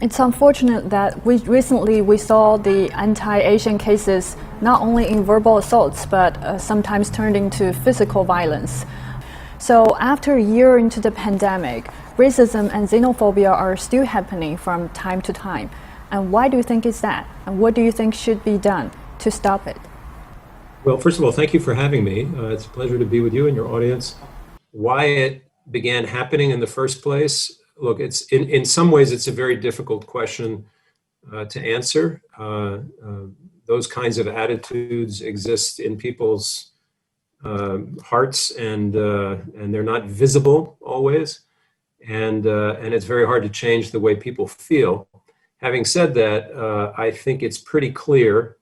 It's unfortunate that recently we saw the anti-Asian cases not only in verbal assaults, but sometimes turned into physical violence. So after a year into the pandemic, racism and xenophobia are still happening from time to time. And why do you think is that? And what do you think should be done to stop it? Well, first of all, thank you for having me. It's a pleasure to be with you and your audience. Why it began happening in the first place? Look, it's in some ways it's a very difficult question to answer. Those kinds of attitudes exist in people's hearts, and they're not visible always, and it's very hard to change the way people feel. Having said that, I think it's pretty clear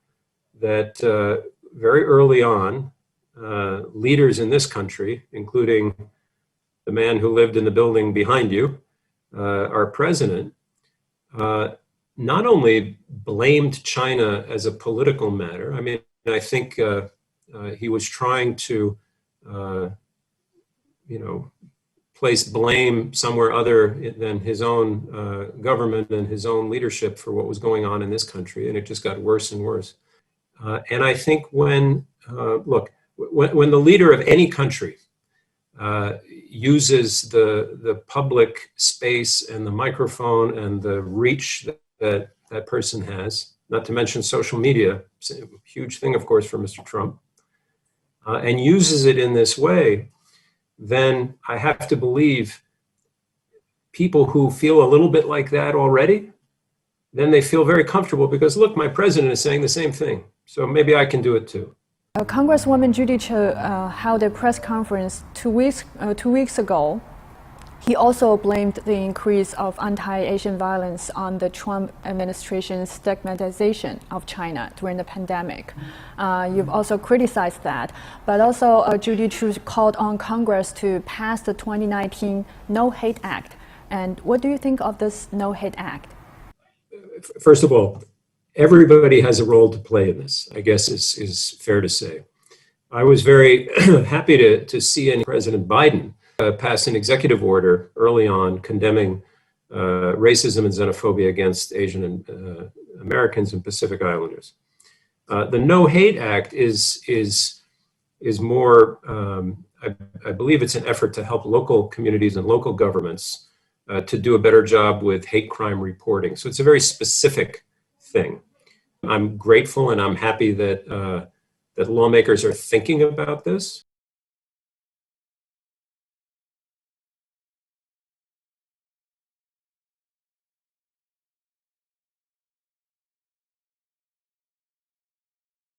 that very early on, leaders in this country, including the man who lived in the building behind you, our president, not only blamed China as a political matter. I mean, I think he was trying to, place blame somewhere other than his own government and his own leadership for what was going on in this country, and it just got worse and worse. And I think when the leader of any country uses the public space and the microphone and the reach that that person has, not to mention social media, it's a huge thing, of course, for Mr. Trump, and uses it in this way, then I have to believe people who feel a little bit like that already, then they feel very comfortable because, look, my president is saying the same thing, so maybe I can do it too. Congresswoman Judy Chu held a press conference two weeks ago. He also blamed the increase of anti-Asian violence on the Trump administration's stigmatization of China during the pandemic. You've also criticized that, but also Judy Chu called on Congress to pass the 2019 No Hate Act. And what do you think of this No Hate Act? First of all, everybody has a role to play in this, I guess is fair to say. I was very happy to see President Biden pass an executive order early on condemning racism and xenophobia against Asian Americans and Pacific Islanders. The No Hate Act is more, I believe it's an effort to help local communities and local governments to do a better job with hate crime reporting. So it's a very specific thing. I'm grateful and I'm happy that that lawmakers are thinking about this.